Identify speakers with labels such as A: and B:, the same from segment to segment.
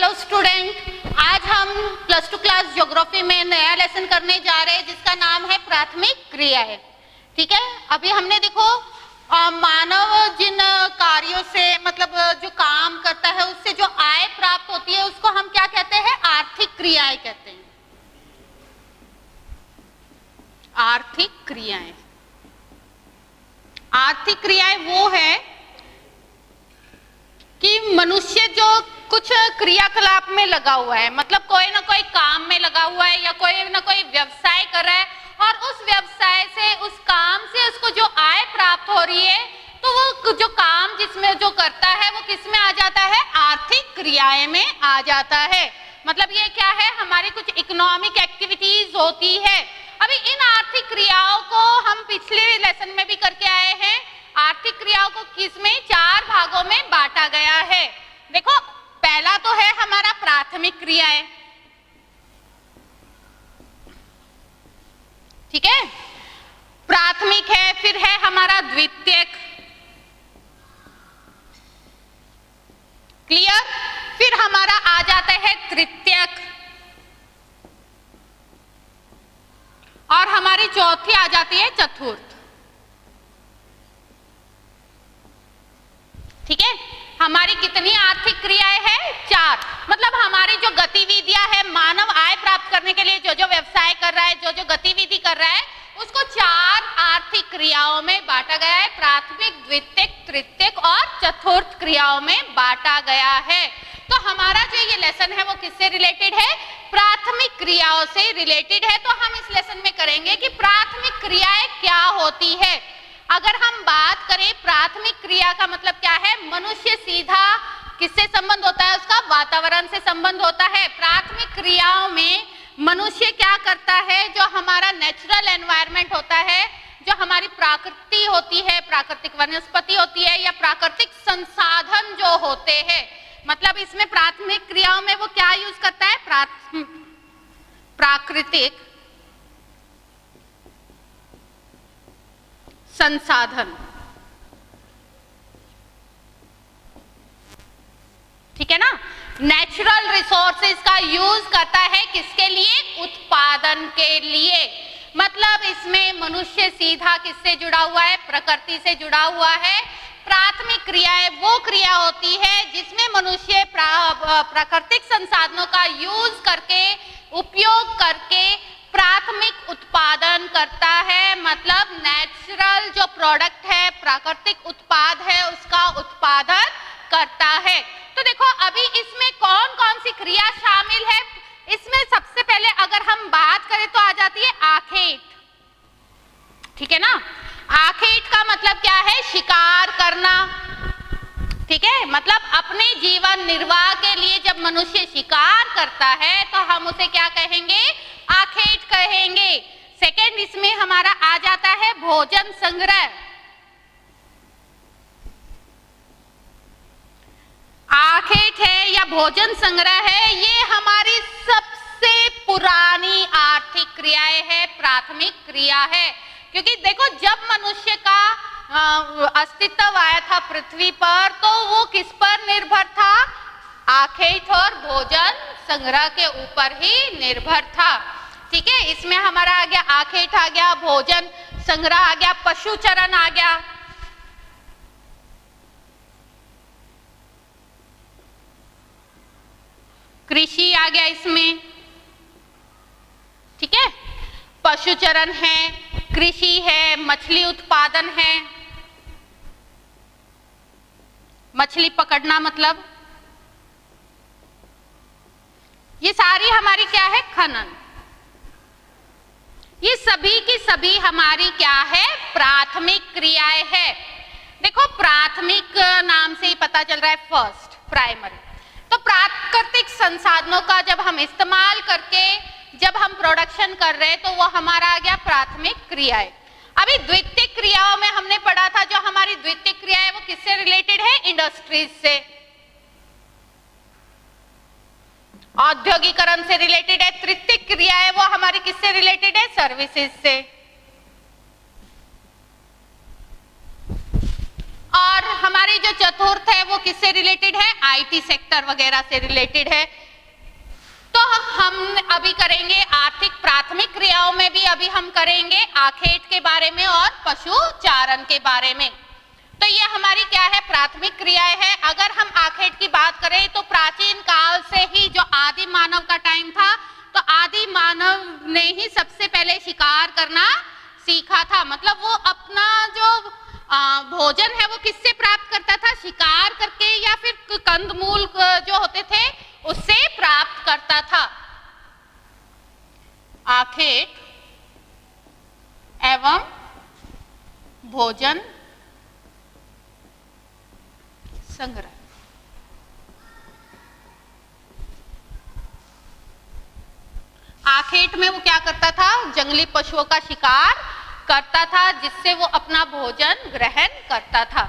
A: Hello student, आज हम plus two class geography में नया लेसन करने जा रहे हैं जिसका नाम है प्राथमिक क्रियाएं। ठीक है, अभी हमने देखो मानव जिन कार्यों से मतलब जो काम करता है उससे जो आय प्राप्त होती है उसको हम क्या कहते हैं? आर्थिक क्रियाएं कहते हैं। आर्थिक क्रियाएं, आर्थिक क्रियाएं वो है कि मनुष्य जो कुछ क्रियाकलाप में लगा हुआ है, मतलब कोई ना कोई काम में लगा हुआ है या कोई ना कोई व्यवसाय कर रहा है और उस व्यवसाय से, उस काम से उसको जो आय प्राप्त हो रही है, तो वो जो काम जिसमें जो करता है वो किस में आ जाता है? आर्थिक क्रियाएं में आ जाता है। मतलब ये क्या है? हमारी कुछ इकोनॉमिक एक्टिविटीज होती है। अभी इन आर्थिक क्रियाओं को हम पिछले लेसन में भी करके आए हैं। आर्थिक क्रियाओं को किसमें? 4 भागों में बांटा गया है। देखो, पहला तो है हमारा प्राथमिक क्रियाएं। ठीक है, प्राथमिक है, फिर है हमारा द्वितीयक। क्लियर? फिर हमारा आ जाता है तृतीयक और हमारी चौथी आ जाती है चतुर्थ। ठीक है, हमारी कितनी आर्थिक क्रियाएं हैं? 4। मतलब हमारी जो गतिविधियां है, मानव आय प्राप्त करने के लिए जो जो व्यवसाय कर रहा है, जो जो गतिविधि कर रहा है, उसको 4 आर्थिक क्रियाओं में बांटा गया है। प्राथमिक, द्वितीयक, तृतीयक और चतुर्थ क्रियाओं में बांटा गया है। तो हमारा जो ये लेसन है वो किससे रिलेटेड है? प्राथमिक क्रियाओं से रिलेटेड है। तो हम इस लेसन में करेंगे कि प्राथमिक क्रियाएं क्या होती है। अगर हम बात करें प्राथमिक क्रिया का मतलब क्या है? मनुष्य सीधा किससे संबंध होता है? उसका वातावरण से संबंध होता है। प्राथमिक क्रियाओं में मनुष्य क्या करता है? जो हमारा नेचुरल एनवायरनमेंट होता है, जो हमारी प्रकृति होती है, प्राकृतिक वनस्पति होती है या प्राकृतिक संसाधन जो होते हैं, मतलब इसमें प्राथमिक क्रियाओं में वो क्या यूज करता है? प्राकृतिक संसाधन। ठीक है ना? नेचुरल रिसोर्सेज का यूज करता है किसके लिए? उत्पादन के लिए। मतलब इसमें मनुष्य सीधा किससे जुड़ा हुआ है? प्रकृति से जुड़ा हुआ है। प्राथमिक क्रियाएं वो क्रिया होती है जिसमें मनुष्य प्राकृतिक संसाधनों का यूज करके, उपयोग करके प्राथमिक उत्पादन करता है। मतलब नेचुरल जो प्रोडक्ट है, प्राकृतिक उत्पाद है, उसका उत्पादन करता है। तो देखो, अभी इसमें कौन कौन सी क्रिया शामिल है? इसमें सबसे पहले अगर हम बात करें तो आ जाती है आखेट। ठीक है ना? आखेट का मतलब क्या है? शिकार करना। ठीक है, मतलब अपने जीवन निर्वाह के लिए जब मनुष्य शिकार करता है तो हम उसे क्या कहेंगे? आखेट कहेंगे। सेकंड, इसमें हमारा आ जाता है भोजन संग्रह। आखेट है या भोजन संग्रह है, ये हमारी सबसे पुरानी आर्थिक क्रियाएं है, प्राथमिक क्रिया है। क्योंकि देखो, जब मनुष्य का अस्तित्व आया था पृथ्वी पर तो वो किस पर निर्भर था? आखेट और भोजन संग्रह के ऊपर ही निर्भर था। ठीक है, इसमें हमारा आ गया आखेट, आ गया भोजन संग्रह, आ गया पशुचरण, आ गया कृषि, आ गया इसमें। ठीक है, पशुचरण है, कृषि है, मछली उत्पादन है, मछली पकड़ना, मतलब ये सारी हमारी क्या है? खनन। ये सभी की सभी हमारी क्या है? प्राथमिक क्रियाएं है। देखो, प्राथमिक नाम से ही पता चल रहा है फर्स्ट, प्राइमरी। तो प्राकृतिक संसाधनों का जब हम इस्तेमाल करके जब हम प्रोडक्शन कर रहे हैं तो वो हमारा आ गया प्राथमिक क्रियाएं। अभी द्वितीयक क्रियाओं में हमने पढ़ा था, जो हमारी द्वितीयक क्रिया है वो किससे रिलेटेड है? इंडस्ट्रीज से, औद्योगिकरण से रिलेटेड है। तृतीयक क्रिया है वो हमारी किससे रिलेटेड है? सर्विसेज से। और हमारी जो चतुर्थ है वो किससे रिलेटेड है, आईटी सेक्टर वगैरह से रिलेटेड है। तो हम अभी करेंगे आर्थिक प्राथमिक क्रियाओं में भी अभी हम करेंगे आखेट के बारे में और पशु चारण के बारे में। तो ये हमारी क्या है, प्राथमिक क्रियाएं है। अगर हम आखेट की बात करें तो प्राचीन काल से ही जो आदि मानव का टाइम था, तो आदि मानव ने ही सबसे पहले शिकार करना सीखा था। मतलब वो अपना जो भोजन है वो किससे प्राप्त करता था, शिकार करके या फिर कंदमूल जो होते थे उससे प्राप्त करता था। आखेट एवं भोजन संग्रह। आखेट में वो क्या करता था, जंगली पशुओं का शिकार करता था जिससे वो अपना भोजन ग्रहण करता था।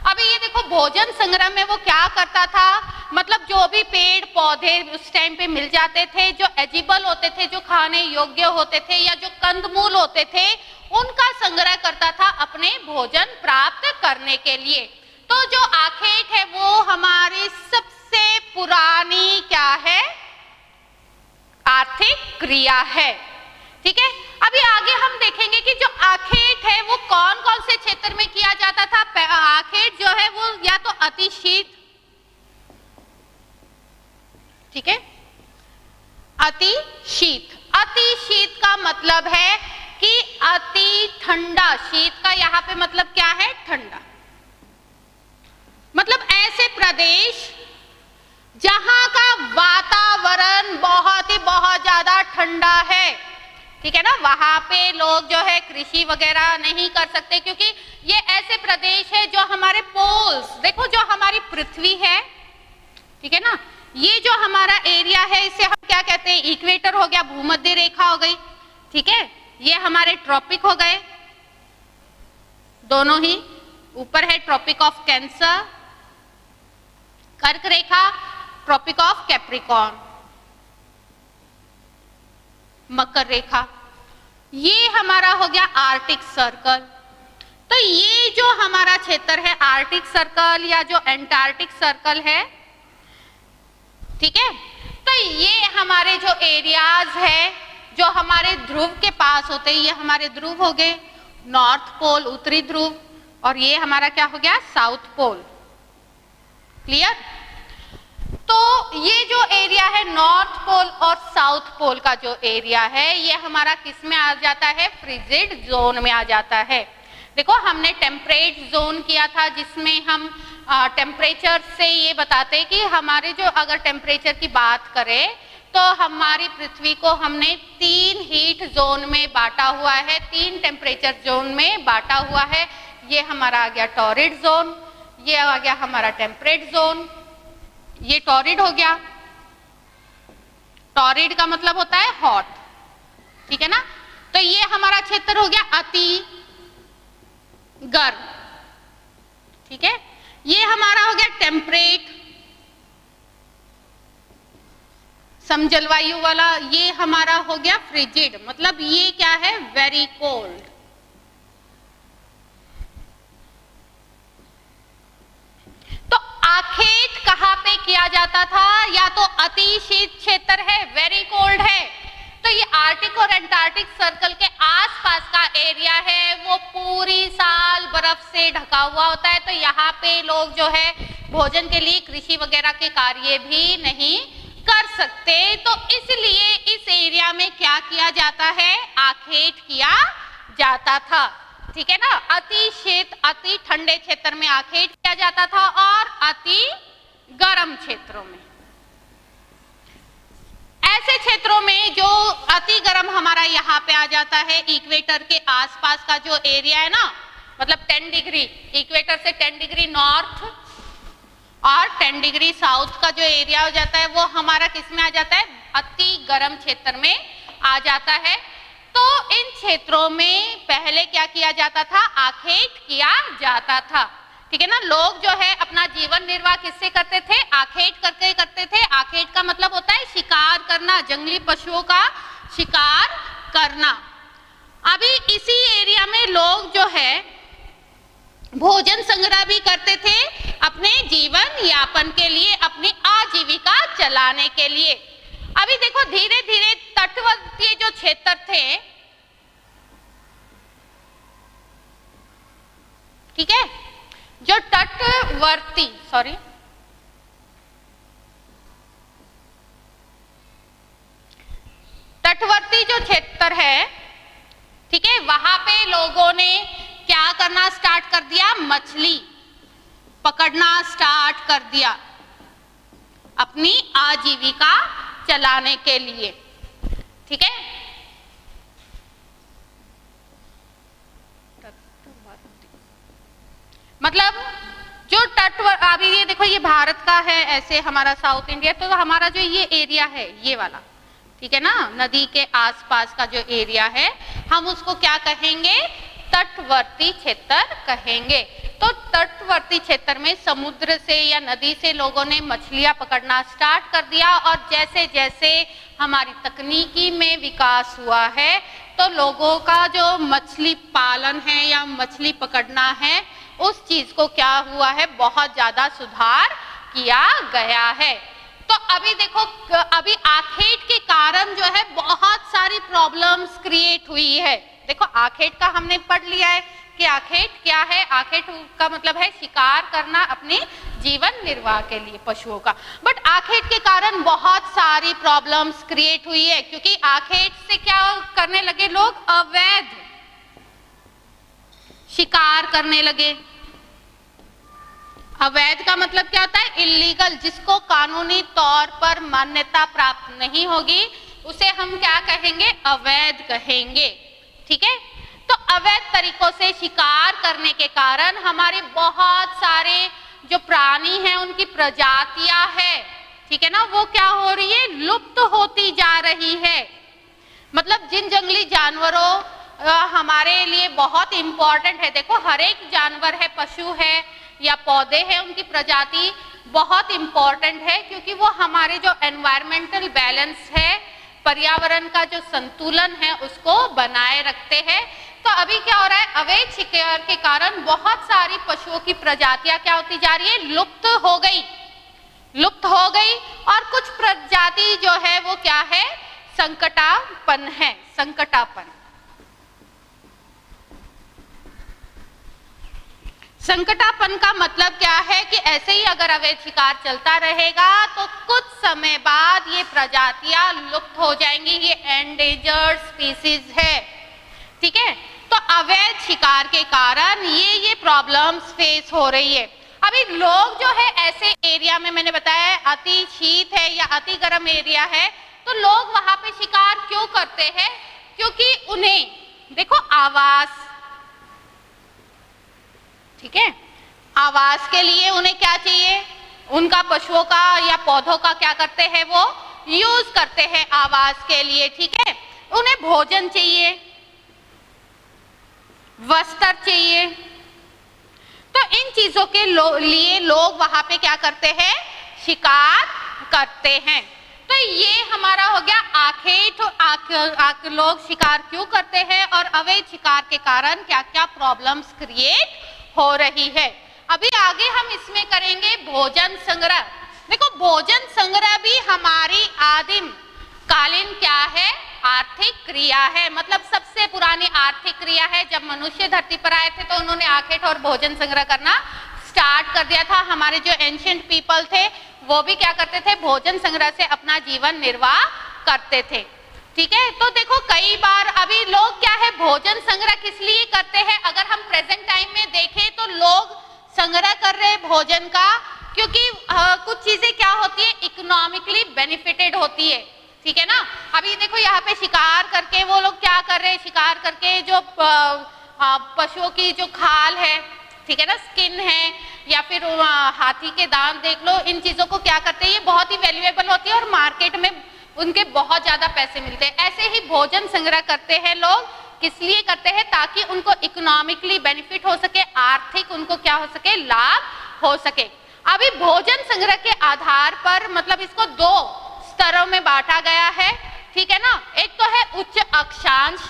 A: अभी ये देखो भोजन संग्रह में वो क्या करता था, मतलब जो भी पेड़ पौधे उस टाइम पे मिल जाते थे, जो एजिबल होते थे, जो खाने योग्य होते थे या जो कंदमूल होते थे, उनका संग्रह करता था अपने भोजन प्राप्त करने के लिए। तो जो आखेट है वो हमारी सबसे पुरानी क्या है, आर्थिक क्रिया है। ठीक है, अभी आगे हम देखेंगे कि जो आखेट है वो कौन कौन से क्षेत्र में किया जाता था। आखेट जो है वो या तो अति शीत, ठीक है, अति शीत। अति शीत का मतलब है कि अति ठंडा, शीत का यहाँ पे मतलब क्या है, ठंडा। मतलब ऐसे प्रदेश जहां का वातावरण बहुत ज्यादा ठंडा है, ठीक है ना, वहां पे लोग जो है कृषि वगैरह नहीं कर सकते, क्योंकि ये ऐसे प्रदेश है जो हमारे पोल्स, देखो जो हमारी पृथ्वी है, ठीक है ना, ये जो हमारा एरिया है इसे हम क्या कहते हैं, इक्वेटर हो गया, भूमध्य रेखा हो गई, ठीक है, ये हमारे ट्रॉपिक हो गए, दोनों ही। ऊपर है ट्रॉपिक ऑफ कैंसर, कर्क रेखा, ट्रॉपिक ऑफ कैप्रिकॉर्न, मकर रेखा, ये हमारा हो गया आर्टिक सर्कल। तो ये जो हमारा क्षेत्र है आर्टिक सर्कल या जो एंटार्क्टिक सर्कल है, ठीक है, तो ये हमारे जो एरियाज है जो हमारे ध्रुव के पास होते हैं, ये हमारे ध्रुव हो गए, नॉर्थ पोल उत्तरी ध्रुव, और ये हमारा क्या हो गया, साउथ पोल। क्लियर? तो ये जो एरिया है नॉर्थ पोल और साउथ पोल का जो एरिया है ये हमारा किस में आ जाता है, फ्रिजिड जोन में आ जाता है। देखो हमने टेम्परेट जोन किया था जिसमें हम टेम्परेचर से ये बताते कि हमारे जो अगर टेम्परेचर की बात करें तो हमारी पृथ्वी को हमने 3 हीट जोन में बांटा हुआ है, 3 टेम्परेचर जोन में बांटा हुआ है। ये हमारा आ गया टॉरिड जोन, ये आ गया हमारा टेम्परेट जोन, ये टॉरिड हो गया। टॉरिड का मतलब होता है हॉट, ठीक है ना। तो ये हमारा क्षेत्र हो गया अति गर्म, ठीक है। ये हमारा हो गया टेम्परेट समजलवायु वाला, ये हमारा हो गया फ्रिजिड, मतलब ये क्या है, वेरी कोल्ड। तो आखेट कहाँ पे किया जाता था, या तो अति शीत क्षेत्र है, वेरी कोल्ड है, तो ये आर्टिक और एंटार्क्टिक सर्कल के आसपास का एरिया है वो पूरी साल बर्फ से ढका हुआ होता है। तो यहाँ पे लोग जो है भोजन के लिए कृषि वगैरह के कार्य भी नहीं कर सकते, तो इसलिए इस एरिया में क्या किया जाता है, आखेट किया जाता था, ठीक है ना। अति शीत अति ठंडे क्षेत्र में आखेट किया जाता था और अति गर्म क्षेत्रों में, ऐसे क्षेत्रों में जो अति गर्म हमारा यहाँ पे आ जाता है, इक्वेटर के आसपास का जो एरिया है ना, मतलब 10 डिग्री, इक्वेटर से 10 डिग्री नॉर्थ और 10 डिग्री साउथ का जो एरिया हो जाता है वो हमारा किस में आ जाता है, अति गर्म क्षेत्र में आ जाता है। तो इन क्षेत्रों में पहले क्या किया जाता था, आखेट किया जाता था, ठीक है ना। लोग जो है अपना जीवन निर्वाह किससे करते थे, आखेट करके करते थे। आखेट का मतलब होता है शिकार करना, जंगली पशुओं का शिकार करना। अभी इसी एरिया में लोग जो है भोजन संग्रह भी करते थे अपने जीवन यापन के लिए, अपनी आजीविका चलाने के लिए। अभी देखो धीरे धीरे तटवर्ती जो क्षेत्र थे, ठीक है, जो तटवर्ती जो क्षेत्र है, ठीक है, वहां पे लोगों ने क्या करना स्टार्ट कर दिया, मछली पकड़ना स्टार्ट कर दिया अपनी आजीविका चलाने के लिए, ठीक है। मतलब जो अभी ये देखो ये भारत का है, ऐसे हमारा साउथ इंडिया, तो हमारा जो ये एरिया है ये वाला, ठीक है ना, नदी के आसपास का जो एरिया है हम उसको क्या कहेंगे, तटवर्ती क्षेत्र कहेंगे। तो तटवर्ती क्षेत्र में समुद्र से या नदी से लोगों ने मछलियां पकड़ना स्टार्ट कर दिया, और जैसे जैसे हमारी तकनीकी में विकास हुआ है तो लोगों का जो मछली पालन है या मछली पकड़ना है उस चीज को क्या हुआ है, बहुत ज्यादा सुधार किया गया है। तो अभी देखो अभी आखेट के कारण जो है बहुत सारी प्रॉब्लम्स क्रिएट हुई है। देखो आखेट का हमने पढ़ लिया है कि आखेट क्या है, आखेट का मतलब है शिकार करना अपने जीवन निर्वाह के लिए पशुओं का। बट आखेट के कारण बहुत सारी प्रॉब्लम्स क्रिएट हुई है, क्योंकि आखेट से क्या करने लगे लोग, अवैध शिकार करने लगे। अवैध का मतलब क्या होता है, इलीगल, जिसको कानूनी तौर पर मान्यता प्राप्त नहीं होगी उसे हम क्या कहेंगे, अवैध कहेंगे, ठीक है। तो अवैध तरीकों से शिकार करने के कारण हमारे बहुत सारे जो प्राणी हैं उनकी प्रजातियां हैं, ठीक है ना, वो क्या हो रही है, लुप्त होती जा रही है। मतलब जिन जंगली जानवरों हमारे लिए बहुत इंपॉर्टेंट है, देखो हर एक जानवर है, पशु है या पौधे हैं, उनकी प्रजाति बहुत इंपॉर्टेंट है, क्योंकि वो हमारे जो एनवायरमेंटल बैलेंस है, पर्यावरण का जो संतुलन है उसको बनाए रखते हैं। तो अभी क्या हो रहा है, अवैध शिकार के कारण बहुत सारी पशुओं की प्रजातियां क्या होती जा रही है, लुप्त हो गई, और कुछ प्रजाति जो है वो क्या है, संकटापन्न है, संकटापन का मतलब क्या है कि ऐसे ही अगर अवैध शिकार चलता रहेगा तो कुछ समय बाद ये प्रजातियां लुप्त हो जाएंगी, ये एंडेंजर्ड स्पीसीज है, ठीक है। तो अवैध शिकार के कारण ये प्रॉब्लम्स फेस हो रही है। अभी लोग जो है ऐसे एरिया में, मैंने बताया अति शीत है या अति गर्म एरिया है, तो लोग वहां पे शिकार क्यों करते हैं, क्योंकि उन्हें देखो आवास, ठीक है, आवास के लिए उन्हें क्या चाहिए, उनका पशुओं का या पौधों का क्या करते हैं, वो यूज करते हैं आवास के लिए, ठीक है। उन्हें भोजन चाहिए, वस्त्र चाहिए, तो इन चीजों के लिए लोग वहां पे क्या करते हैं, शिकार करते हैं। तो ये हमारा हो गया आखेट, लोग शिकार क्यों करते हैं और अवैध शिकार के कारण क्या क्या प्रॉब्लम्स क्रिएट हो रही है। अभी आगे हम इसमें करेंगे भोजन संग्रह। देखो भोजन संग्रह भी हमारी आदिम कालीन क्या है, आर्थिक क्रिया है, मतलब सबसे पुरानी आर्थिक क्रिया है। जब मनुष्य धरती पर आए थे तो उन्होंने आखेट और भोजन संग्रह करना स्टार्ट कर दिया था। हमारे जो एंशिएंट पीपल थे वो भी क्या करते थे, भोजन संग्रह से अपना जीवन निर्वाह करते थे, ठीक है। तो देखो कई बार अभी लोग क्या है, भोजन संग्रह किस लिए करते हैं, अगर हम प्रेजेंट टाइम में देखें तो लोग संग्रह कर रहे हैं भोजन का, क्योंकि कुछ चीजें क्या होती है, इकोनॉमिकली बेनिफिटेड होती है, ठीक है ना। अभी देखो यहाँ पे शिकार करके वो लोग क्या कर रहे हैं, शिकार करके जो पशुओं की जो खाल है, ठीक है ना, स्किन है, या फिर हाथी के दांत देख लो, इन चीजों को क्या करते हैं, ये बहुत ही वैल्यूएबल होती है और मार्केट में उनके बहुत ज्यादा पैसे मिलते हैं। ऐसे ही भोजन संग्रह करते हैं लोग, किस लिए करते हैं, ताकि उनको इकोनॉमिकली बेनिफिट हो सके, आर्थिक उनको क्या हो सके, लाभ हो सके। अभी भोजन संग्रह के आधार पर मतलब इसको दो स्तरों में बांटा गया है, ठीक है ना। एक तो है उच्च अक्षांश,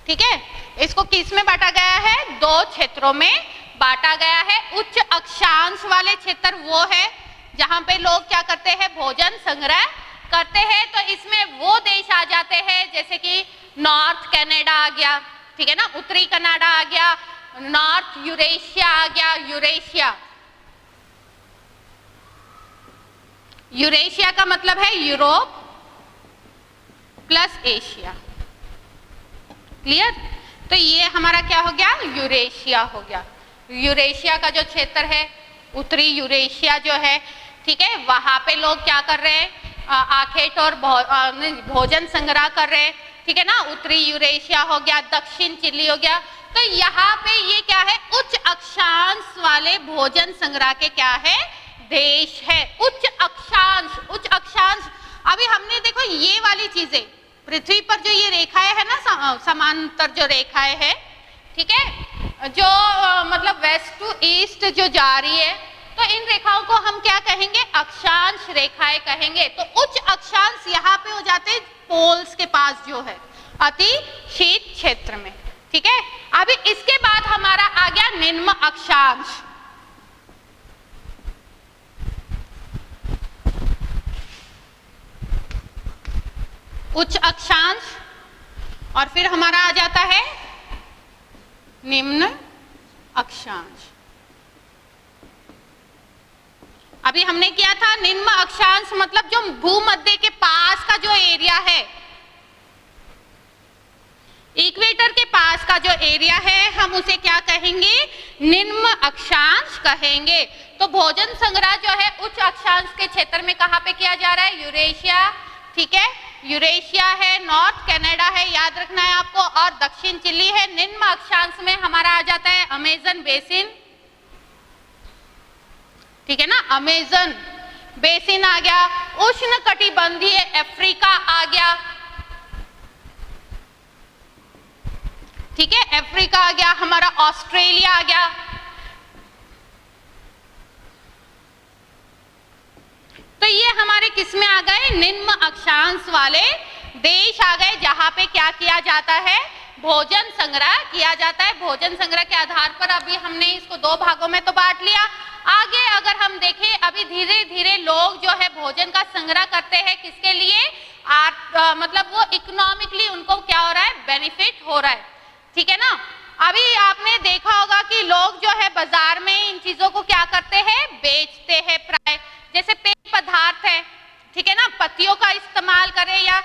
A: ठीक है, इसको किस में बांटा गया है? 2 क्षेत्रों में बांटा गया है। उच्च अक्षांश वाले क्षेत्र वो है जहां पे लोग क्या करते हैं? भोजन संग्रह करते हैं। तो इसमें वो देश आ जाते हैं जैसे कि नॉर्थ कनाडा आ गया, ठीक है ना, उत्तरी कनाडा आ गया, नॉर्थ यूरेशिया आ गया। यूरेशिया का मतलब है यूरोप प्लस एशिया, क्लियर? तो ये हमारा क्या हो गया? यूरेशिया हो गया। यूरेशिया का जो क्षेत्र है, उत्तरी यूरेशिया जो है, ठीक है, वहां पे लोग क्या कर रहे हैं? आखेट और भोजन संग्रह कर रहे हैं, ठीक है ना। उत्तरी यूरेशिया हो गया, दक्षिण चिली हो गया। तो यहाँ पे ये क्या है? उच्च अक्षांश वाले भोजन संग्रह के क्या है? देश है। उच्च अक्षांश। अभी हमने देखो ये वाली चीजें, पृथ्वी पर जो ये रेखाएं है ना, समांतर जो रेखाएं है, ठीक है, जो मतलब वेस्ट टू ईस्ट जो जा रही है, तो इन रेखाओं को हम क्या कहेंगे? अक्षांश रेखाएं कहेंगे। तो उच्च अक्षांश यहाँ पे हो जाते हैं पोल्स के पास जो है, अति शीत क्षेत्र में, ठीक है। अभी इसके बाद हमारा आ गया निम्न अक्षांश। उच्च अक्षांश और फिर हमारा आ जाता है निम्न अक्षांश। अभी हमने किया था निम्न अक्षांश मतलब जो भूमध्य के पास का जो एरिया है, इक्वेटर के पास का जो एरिया है, हम उसे क्या कहेंगे? निम्न अक्षांश कहेंगे। तो भोजन संग्रह जो है उच्च अक्षांश के क्षेत्र में कहाँ पे किया जा रहा है? यूरेशिया, ठीक है, यूरेशिया है, नॉर्थ कनाडा है, याद रखना है आपको, और दक्षिण चिली है। निम्न अक्षांश में हमारा आ जाता है अमेजन बेसिन, ठीक है ना, अमेजन बेसिन आ गया। उष्ण कटिबंधीय अफ्रीका आ गया, ठीक है, अफ्रीका आ गया। हमारा ऑस्ट्रेलिया आ गया, तो ये हमारे किस में आ गए? निम्न अक्षांश वाले देश आ गए, जहां पे क्या किया जाता है? भोजन संग्रह किया जाता है। भोजन संग्रह के आधार पर अभी हमने इसको 2 भागों में तो बांट लिया। आगे अगर हम देखें, अभी धीरे धीरे लोग जो है भोजन का संग्रह करते हैं, किसके लिए? मतलब वो इकोनॉमिकली उनको क्या हो रहा है? बेनिफिट हो रहा है, ठीक है ना। अभी आपने देखा होगा कि लोग जो है बाजार में इन चीजों को क्या करते हैं? बेचते हैं। प्राय जैसे पेय पदार्थ है, ठीक है ना, पत्तियों का इस्तेमाल करें या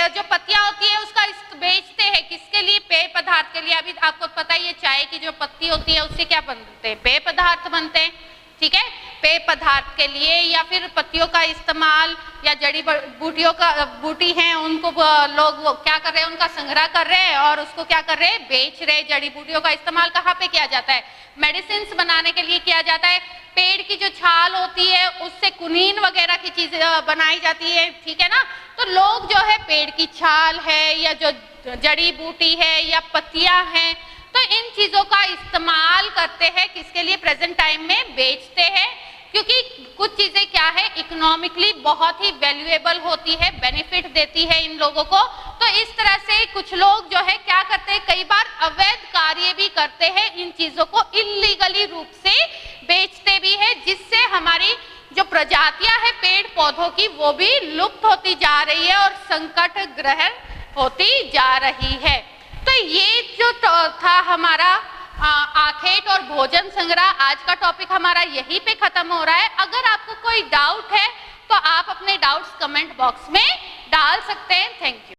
A: जो पत्तियां होती है उसका बेचते हैं, किसके लिए? पेय पदार्थ के लिए। अभी आपको पता ही है, चाय की जो पत्ती होती है उससे क्या बनते हैं? पेय पदार्थ बनते हैं, ठीक है, पेय पदार्थ के लिए। या फिर पत्तियों का इस्तेमाल या जड़ी बूटियों का बूटी हैं उनको लोग वो क्या कर रहे हैं? उनका संग्रह कर रहे हैं और उसको क्या कर रहे हैं? बेच रहे हैं। जड़ी बूटियों का इस्तेमाल कहाँ पे किया जाता है? मेडिसिन बनाने के लिए किया जाता है। पेड़ की जो छाल होती है उससे कुनीन वगैरह की चीजें बनाई जाती है, ठीक है ना। तो लोग जो है पेड़ की छाल है या जो जड़ी बूटी है या पत्तियां हैं, तो इन चीजों का इस्तेमाल करते हैं, किसके लिए? प्रेजेंट टाइम में बेचते हैं, क्योंकि कुछ चीजें क्या है? इकोनॉमिकली बहुत ही वैल्यूएबल होती है, बेनिफिट देती है इन लोगों को। तो इस तरह से कुछ लोग जो है क्या करते हैं? कई बार अवैध कार्य भी करते हैं, इन चीजों को इल्लीगली रूप से बेचते भी है, जिससे हमारी जो प्रजातियां है पेड़ पौधों की वो भी लुप्त होती जा रही है और संकट ग्रहण होती जा रही है। तो ये जो था हमारा आखेट और भोजन संग्रह, आज का टॉपिक हमारा यहीं पे खत्म हो रहा है। अगर आपको कोई डाउट है तो आप अपने डाउट्स कमेंट बॉक्स में डाल सकते हैं। Thank you.